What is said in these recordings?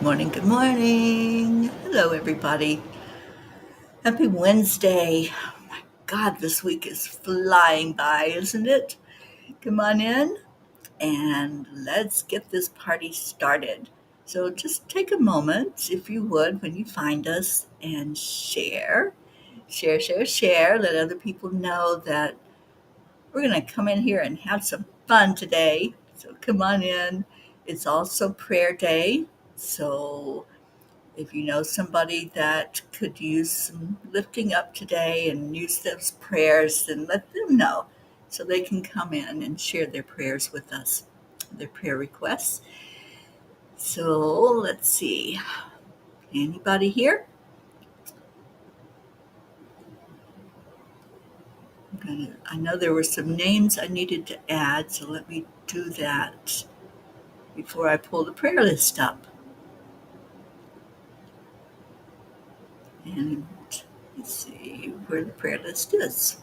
Morning, good morning. Hello, everybody. Happy Wednesday. Oh my God, this week is flying by, isn't it? Come on in and let's get this party started. So just take a moment, if you would, when you find us and share. Share, share, share. Let other people know that we're going to come in here and have some fun today. So come on in. It's also prayer day. So if you know somebody that could use some lifting up today and use those prayers, then let them know so they can come in and share their prayers with us, their prayer requests. So let's see. Anybody here? I know there were some names I needed to add, so let me do that before I pull the prayer list up. And let's see where the prayer list is.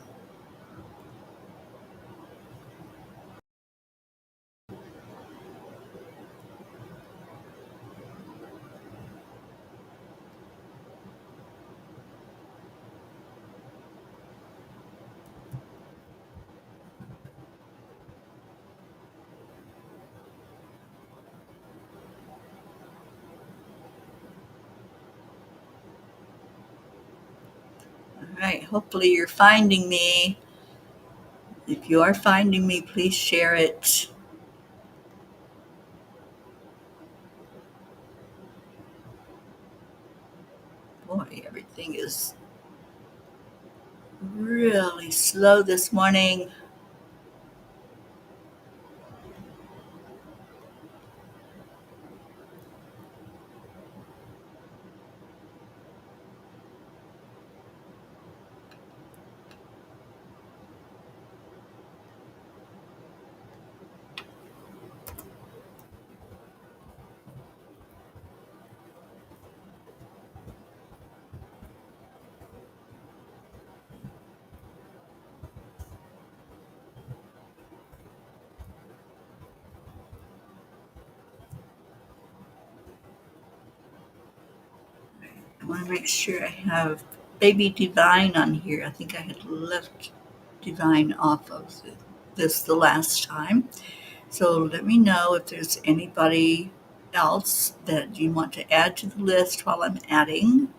All right, hopefully you're finding me. If you are finding me, please share it. Boy, everything is really slow this morning. I want to make sure I have Baby Divine on here. I think I had left Divine off of this the last time. So let me know if there's anybody else that you want to add to the list while I'm adding.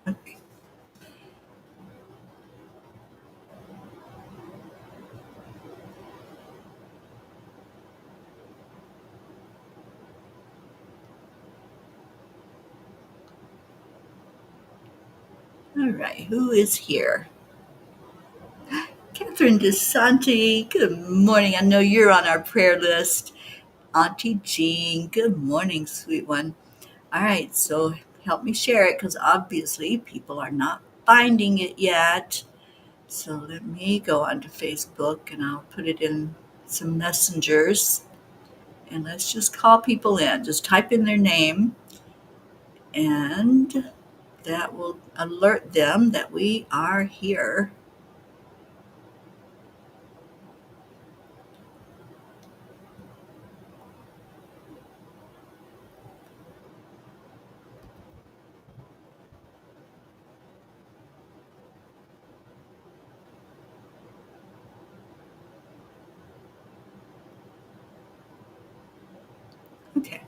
Okay. All right, who is here? Catherine DeSanti, good morning. I know you're on our prayer list. Auntie Jean, good morning, sweet one. All right, so help me share it because obviously people are not finding it yet. So let me go onto Facebook and I'll put it in some messengers and let's just call people in. Just type in their name and that will alert them that we are here. Okay.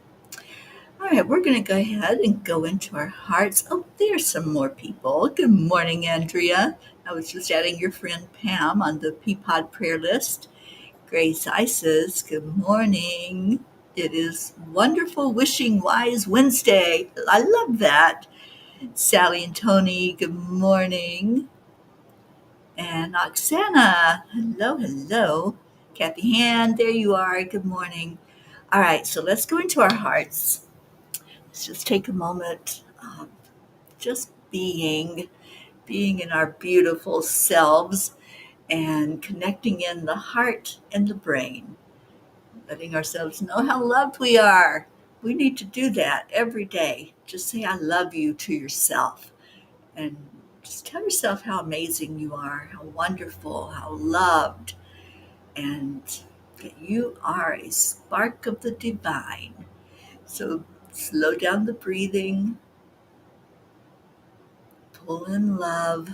All right, we're going to go ahead and go into our hearts. Oh, there's some more people. Good morning, Andrea. I was just adding your friend Pam on the Peapod prayer list. Grace Isis, good morning. It is wonderful wishing wise Wednesday. I love that. Sally and Tony, good morning. And Oksana, hello, hello. Kathy Hand, there you are. Good morning. All right, so let's go into our hearts. Let's just take a moment. Just being in our beautiful selves and connecting in the heart and the brain, letting ourselves know how loved we are. We need to do that every day. Just say, I love you to yourself. And just tell yourself how amazing you are, how wonderful, how loved, and that you are a spark of the divine. So slow down the breathing, pull in love,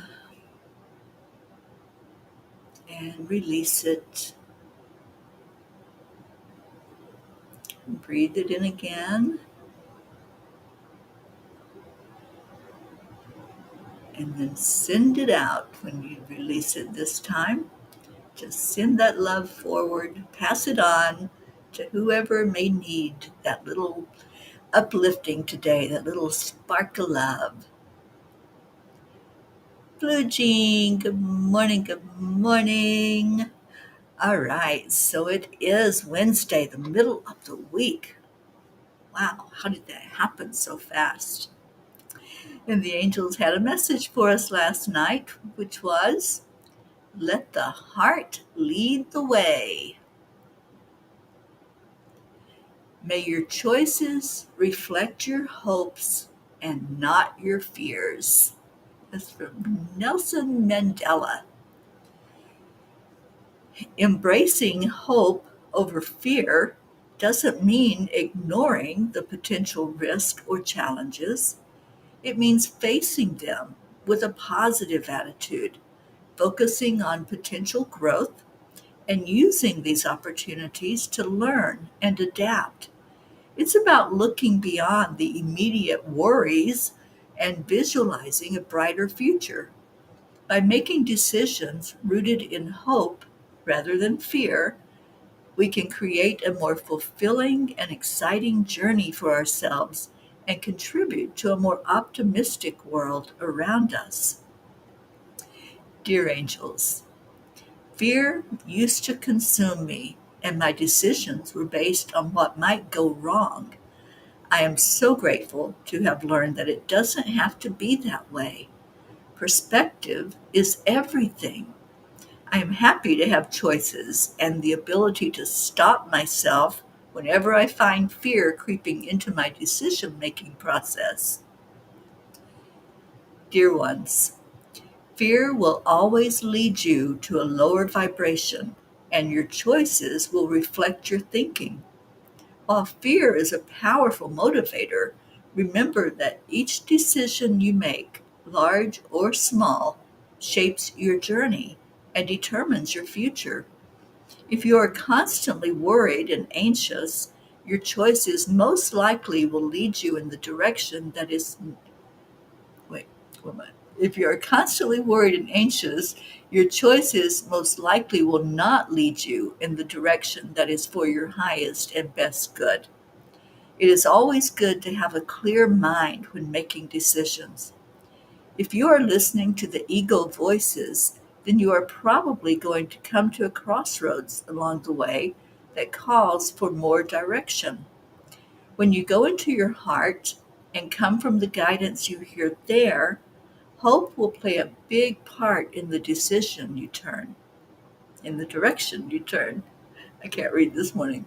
and release it. Breathe it in again, and then send it out when you release it this time. Just send that love forward, pass it on to whoever may need that little uplifting today, that little spark of love. Blue Jean, good morning, good morning. All right, so it is Wednesday, the middle of the week. Wow, how did that happen so fast? And the angels had a message for us last night, which was, let the heart lead the way. May your choices reflect your hopes and not your fears. That's from Nelson Mandela. Embracing hope over fear doesn't mean ignoring the potential risk or challenges. It means facing them with a positive attitude, focusing on potential growth, and using these opportunities to learn and adapt. It's about looking beyond the immediate worries and visualizing a brighter future. By making decisions rooted in hope rather than fear, we can create a more fulfilling and exciting journey for ourselves and contribute to a more optimistic world around us. Dear angels, fear used to consume me, and my decisions were based on what might go wrong. I am so grateful to have learned that it doesn't have to be that way. Perspective is everything. I am happy to have choices and the ability to stop myself whenever I find fear creeping into my decision making process. Dear ones, fear will always lead you to a lower vibration, and your choices will reflect your thinking. While fear is a powerful motivator, remember that each decision you make, large or small, shapes your journey and determines your future. If you are constantly worried and anxious, your choices most likely will lead you in the direction that is. Wait, wait a minute. If you are constantly worried and anxious, your choices most likely will not lead you in the direction that is for your highest and best good. It is always good to have a clear mind when making decisions. If you are listening to the ego voices, then you are probably going to come to a crossroads along the way that calls for more direction. When you go into your heart and come from the guidance you hear there, hope will play a big part in the decision you turn, in the direction you turn. I can't read this morning.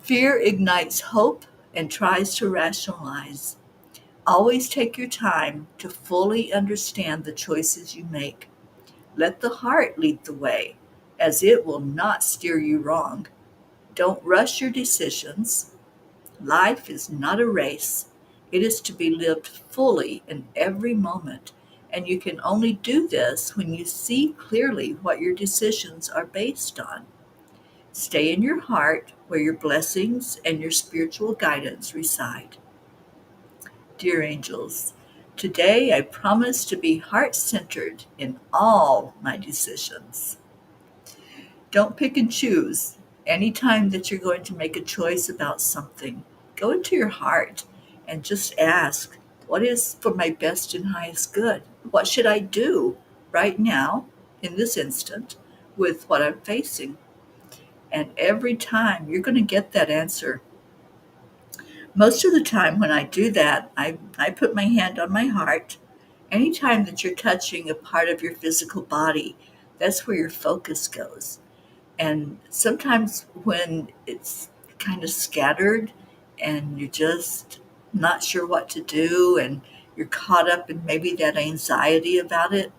Fear ignites hope and tries to rationalize. Always take your time to fully understand the choices you make. Let the heart lead the way, as it will not steer you wrong. Don't rush your decisions. Life is not a race. It is to be lived fully in every moment, and you can only do this when you see clearly what your decisions are based on. Stay in your heart where your blessings and your spiritual guidance reside. Dear angels, today I promise to be heart centered in all my decisions. Don't pick and choose. Anytime that you're going to make a choice about something, go into your heart and just ask, what is for my best and highest good? What should I do right now, in this instant, with what I'm facing? And every time you're going to get that answer. Most of the time when I do that, I put my hand on my heart Anytime that you're touching a part of your physical body, that's where your focus goes. And sometimes when it's kind of scattered and you're just not sure what to do and you're caught up in maybe that anxiety about it,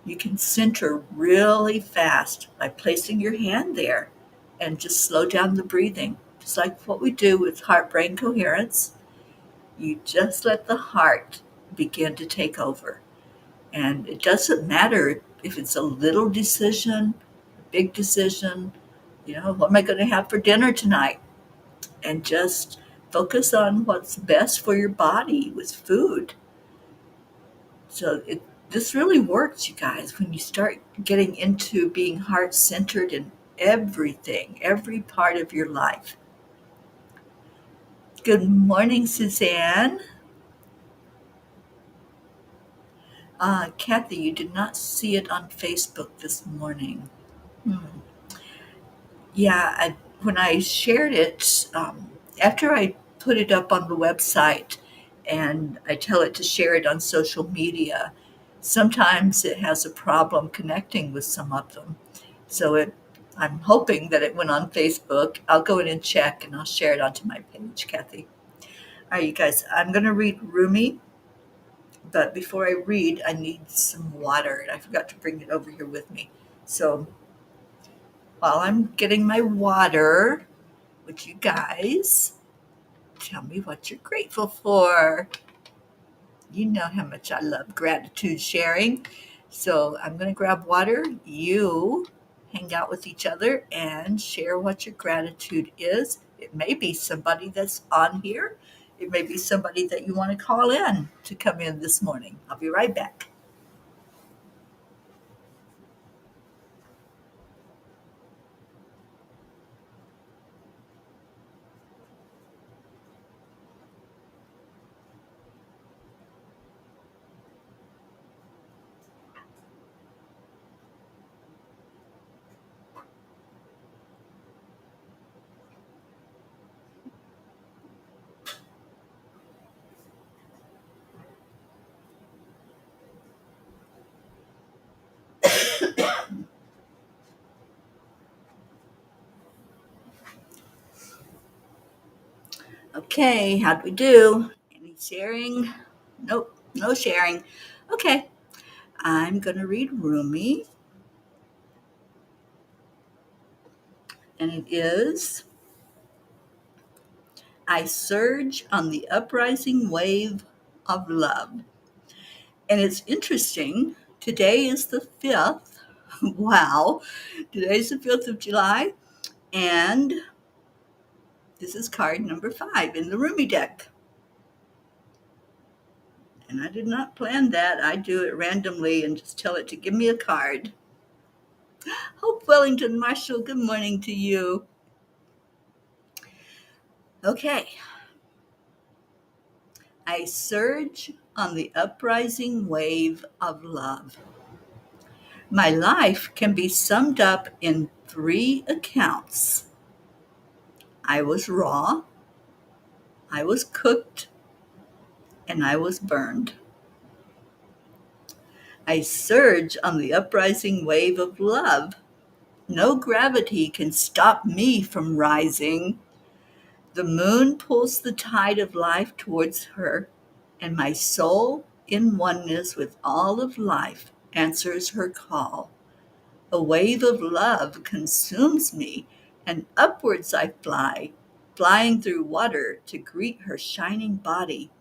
you can center really fast by placing your hand there and just slow down the breathing. Just like what we do with heart brain coherence, you just let the heart begin to take over. And it doesn't matter if it's a little decision, a big decision, what am I going to have for dinner tonight? And just focus on what's best for your body with food. This really works, you guys, when you start getting into being heart centered in everything, every part of your life. Good morning, Suzanne. Kathy, you did not see it on Facebook this morning. Hmm. Yeah, when I shared it, after I put it up on the website and I tell it to share it on social media, sometimes it has a problem connecting with some of them. I'm hoping that it went on Facebook. I'll go in and check and I'll share it onto my page, Kathy. All right, you guys, I'm going to read Rumi, but before I read, I need some water, and I forgot to bring it over here with me. So while I'm getting my water, would you guys tell me what you're grateful for? You know how much I love gratitude sharing. So I'm going to grab water. You hang out with each other and share what your gratitude is. It may be somebody that's on here. It may be somebody that you want to call in to come in this morning. I'll be right back. Okay, how'd we do? Any sharing? Nope, no sharing. Okay, I'm going to read Rumi, and it is I surge on the uprising wave of love. And it's interesting, today is the 5th. Wow, today's the 5th of July, and this is card number 5 in the Rumi deck. And I did not plan that. I do it randomly and just tell it to give me a card. Hope Wellington Marshall, good morning to you. Okay. I surge on the uprising wave of love. My life can be summed up in 3 accounts. I was raw, I was cooked, and I was burned. I surge on the uprising wave of love. No gravity can stop me from rising. The moon pulls the tide of life towards her, and my soul, in oneness with all of life, answers her call. A wave of love consumes me, and upwards I fly, flying through water to greet her shining body.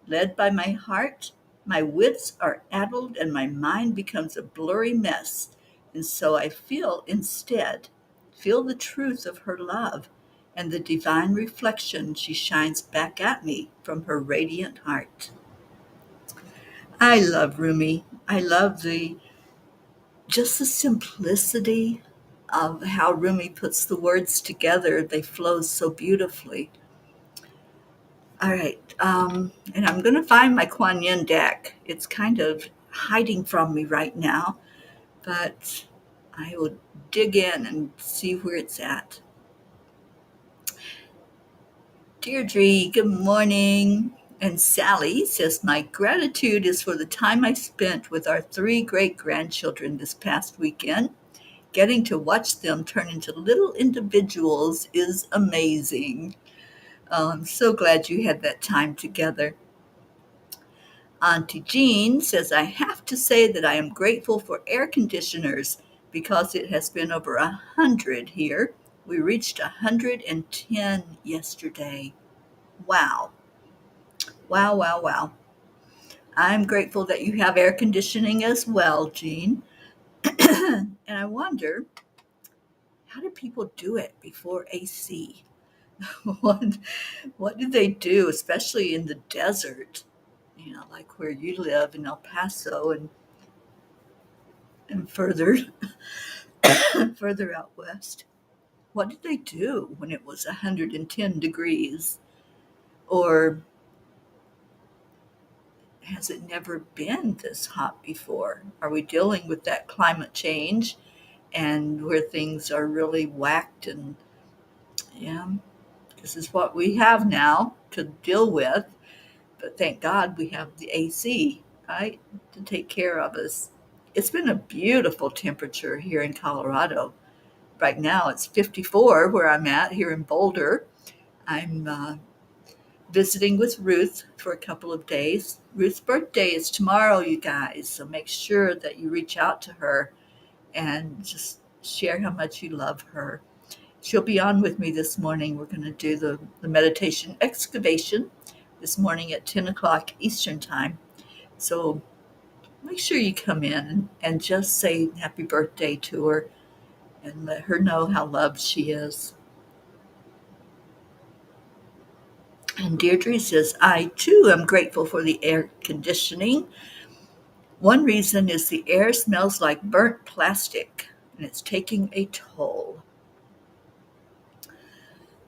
Led by my heart, my wits are addled and my mind becomes a blurry mess. And so I feel the truth of her love and the divine reflection she shines back at me from her radiant heart. I love Rumi. I love just the simplicity of how Rumi puts the words together. They flow so beautifully. All right, and I'm going to find my Kuan Yin deck. It's kind of hiding from me right now, but I will dig in and see where it's at. Deirdre, good morning. And Sally says, my gratitude is for the time I spent with our 3 great grandchildren this past weekend. Getting to watch them turn into little individuals is amazing. I'm so glad you had that time together. Auntie Jean says, I have to say that I am grateful for air conditioners because it has been over 100 here. We reached 110 yesterday. Wow. Wow, wow, wow. I'm grateful that you have air conditioning as well, Jean. And I wonder, how do people do it before AC? what, what do they do, especially in the desert? Like where you live in El Paso and further further out west. What did they do when it was 110 degrees? Or has it never been this hot before? Are we dealing with that climate change and where things are really whacked? And yeah, this is what we have now to deal with. But thank God we have the AC, right, to take care of us. It's been a beautiful temperature here in Colorado. Right now it's 54 where I'm at here in Boulder. I'm visiting with Ruth for a couple of days. Ruth's birthday is tomorrow, you guys, so make sure that you reach out to her and just share how much you love her. She'll be on with me this morning. We're going to do the meditation excavation this morning at 10 o'clock Eastern Time. So make sure you come in and just say happy birthday to her and let her know how loved she is. And Deirdre says, I too am grateful for the air conditioning. One reason is the air smells like burnt plastic and it's taking a toll.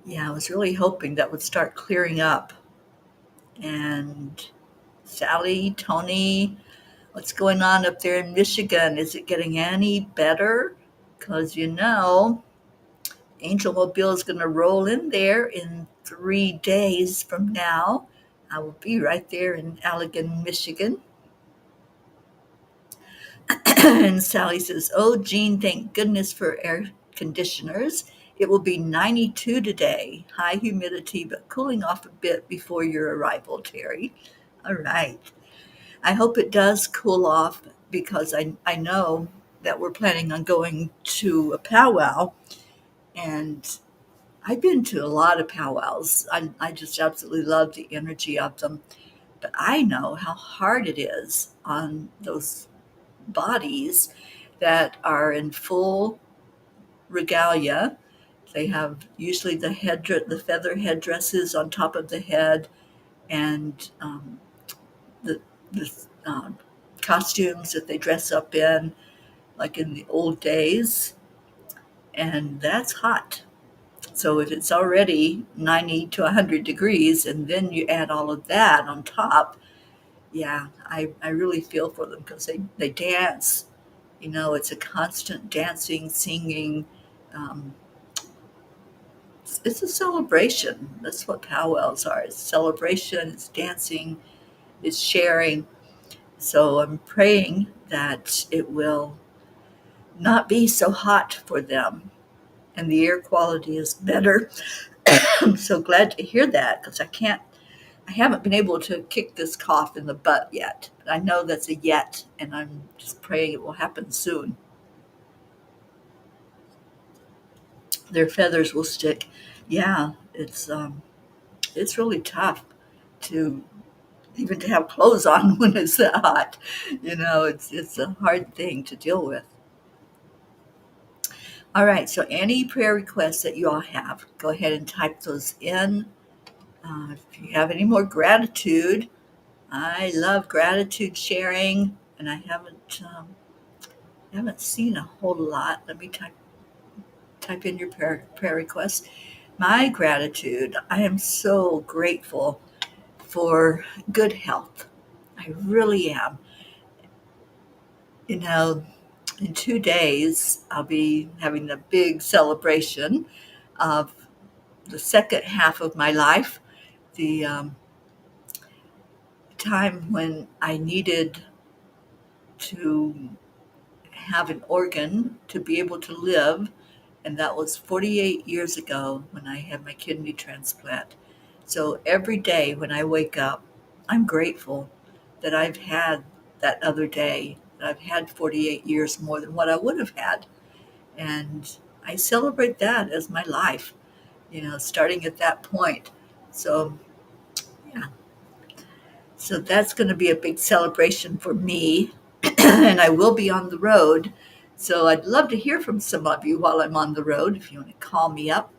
Yeah, I was really hoping that would start clearing up. And Sally, Tony, what's going on up there in Michigan? Is it getting any better? Because Angel Mobile is going to roll in there in 3 days from now. I will be right there in Allegan, Michigan. And Sally says, oh, Jean, thank goodness for air conditioners. It will be 92 today, high humidity, but cooling off a bit before your arrival, Teri. All right. I hope it does cool off because I know that we're planning on going to a powwow. And I've been to a lot of powwows. I just absolutely love the energy of them. But I know how hard it is on those bodies that are in full regalia. They have usually the feather headdresses on top of the head, and the, the costumes that they dress up in, like in the old days, and that's hot. So if it's already 90 to 100 degrees, and then you add all of that on top, yeah, I really feel for them because they dance. It's a constant dancing, singing. Um, it's a celebration. That's what powwows are. It's celebration, it's dancing, it's sharing. So I'm praying that it will not be so hot for them and the air quality is better. I'm so glad to hear that because I haven't been able to kick this cough in the butt yet. But I know that's a yet, and I'm just praying it will happen soon. Their feathers will stick. Yeah, it's really tough to even to have clothes on when it's that hot. It's a hard thing to deal with. All right, so any prayer requests that you all have, go ahead and type those in. If you have any more gratitude, I love gratitude sharing, and I haven't seen a whole lot. Let me type in your prayer requests. My gratitude, I am so grateful for good health. I really am. You know, in 2 days, I'll be having a big celebration of the second half of my life. The time when I needed to have an organ to be able to live, and that was 48 years ago when I had my kidney transplant. So every day when I wake up, I'm grateful that I've had that other day, that I've had 48 years more than what I would have had. And I celebrate that as my life, starting at that point. So, yeah, so that's going to be a big celebration for me. And I will be on the road. So I'd love to hear from some of you while I'm on the road. If you want to call me up.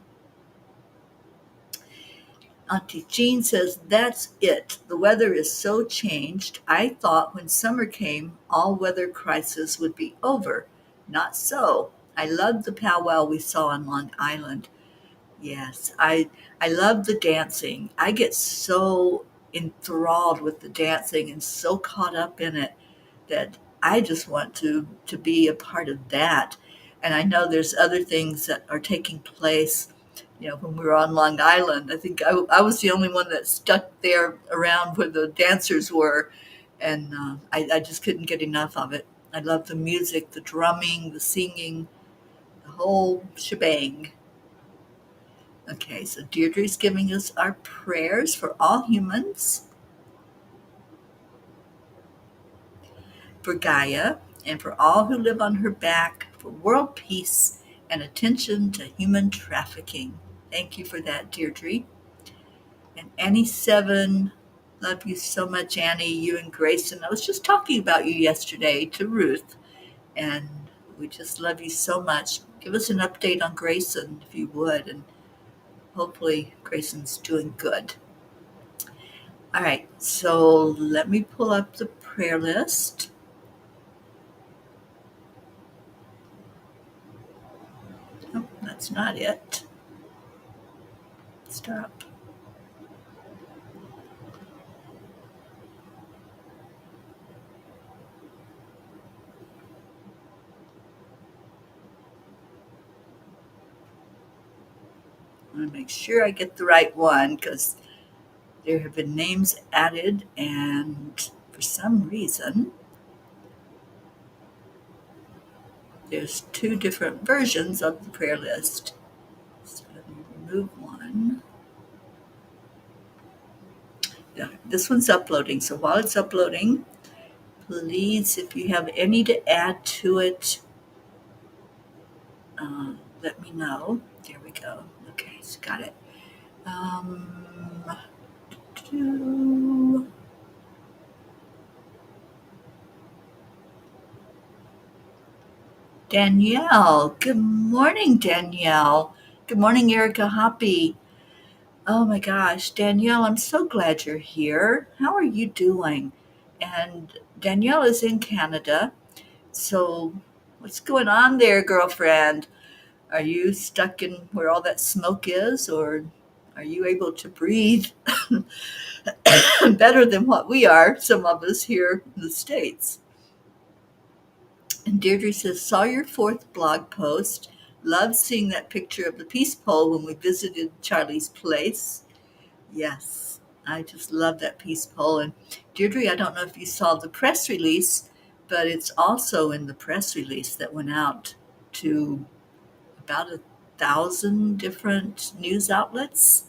Auntie Jean says, that's it. The weather is so changed. I thought when summer came, all weather crisis would be over. Not so. I loved the powwow we saw on Long Island. Yes, I love the dancing. I get so enthralled with the dancing and so caught up in it that I just want to be a part of that. And I know there's other things that are taking place. When we were on Long Island, I think I was the only one that stuck there around where the dancers were, and I just couldn't get enough of it. I love the music, the drumming, the singing, the whole shebang. Okay, so Deirdre's giving us our prayers for all humans, for Gaia, and for all who live on her back, for world peace and attention to human trafficking. Thank you for that, Deirdre. And Annie7, love you so much, Annie, you and Grayson. I was just talking about you yesterday to Ruth, and we just love you so much. Give us an update on Grayson, if you would, and hopefully Grayson's doing good. All right, so let me pull up the prayer list. Oh, that's not it. Stop. I want to make sure I get the right one because there have been names added, and for some reason, there's two different versions of the prayer list. So let me remove one. Yeah, this one's uploading. So while it's uploading, please, if you have any to add to it, let me know. There we go. Okay, so got it. To Danielle. Good morning, Danielle. Good morning, Erica Hoppy. Oh my gosh, Danielle, I'm so glad you're here. How are you doing? And Danielle is in Canada. So what's going on there, girlfriend? Are you stuck in where all that smoke is, or are you able to breathe better than what we are, some of us here in the States? And Deirdre says, saw your fourth blog post. Loved seeing that picture of the peace pole when we visited Charlie's place. Yes, I just love that peace pole. And Deirdre, I don't know if you saw the press release, but it's also in the press release that went out to about 1,000 different news outlets.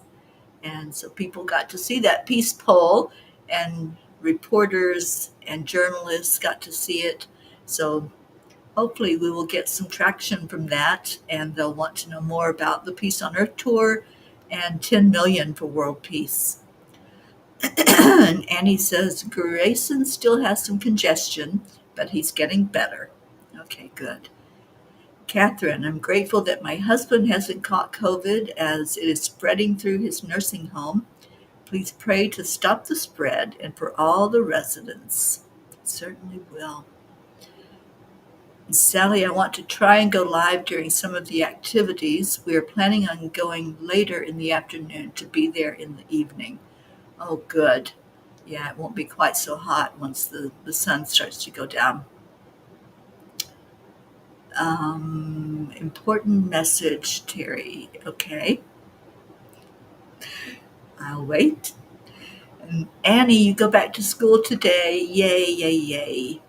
And so people got to see that peace pole, and reporters and journalists got to see it. So hopefully we will get some traction from that, and they'll want to know more about the Peace on Earth tour and 10 million for world peace. And Annie says Grayson still has some congestion, but he's getting better. Okay, good. Catherine, I'm grateful that my husband hasn't caught COVID as it is spreading through his nursing home. Please pray to stop the spread and for all the residents. Certainly will. Sally, I want to try and go live during some of the activities. We are planning on going later in the afternoon to be there in the evening. Oh, good. Yeah, it won't be quite so hot once the sun starts to go down. Important message, Teri. Okay. I'll wait. Annie, you go back to school today. Yay, yay, yay.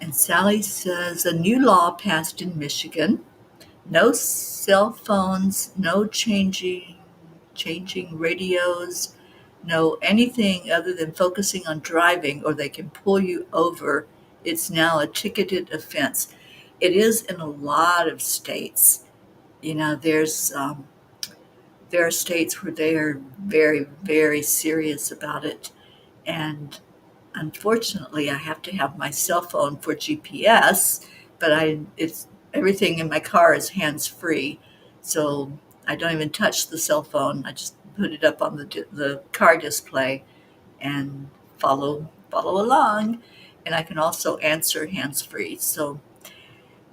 And Sally says a new law passed in Michigan. No cell phones, no changing radios, no anything other than focusing on driving or they can pull you over. It's now a ticketed offense. It is in a lot of states. You know, there are states where they are very, very serious about it. And unfortunately, I have to have my cell phone for GPS, but it's everything in my car is hands free, so I don't even touch the cell phone. I just put it up on the car display and follow along, and I can also answer hands free. So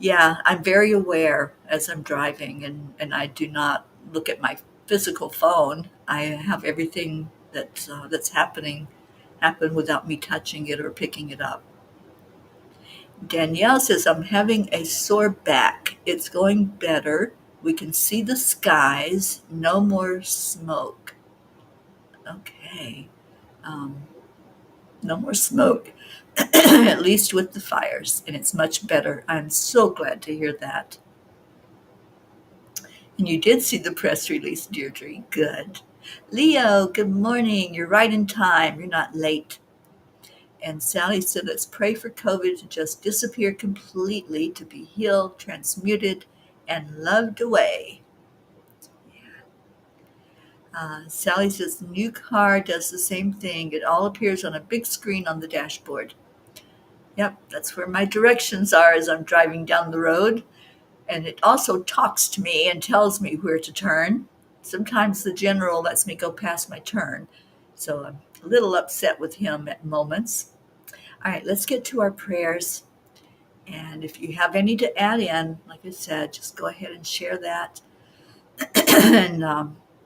yeah, I'm very aware as I'm driving, and I do not look at my physical phone. I have everything that's happen without me touching it or picking it up. Danielle says, I'm having a sore back. It's going better. We can see the skies. No more smoke. Okay. Um, no more smoke, at least with the fires, and it's much better. I'm so glad to hear that. And you did see the press release, Deirdre. Good. Leo, good morning. You're right in time. You're not late. And Sally said, let's pray for COVID to just disappear completely, to be healed, transmuted, and loved away. Sally says, the new car does the same thing. It all appears on a big screen on the dashboard. Yep, that's where my directions are as I'm driving down the road. And it also talks to me and tells me where to turn. Sometimes the general lets me go past my turn. So I'm a little upset with him at moments. All right, let's get to our prayers. And if you have any to add in, like I said, just go ahead and share that. And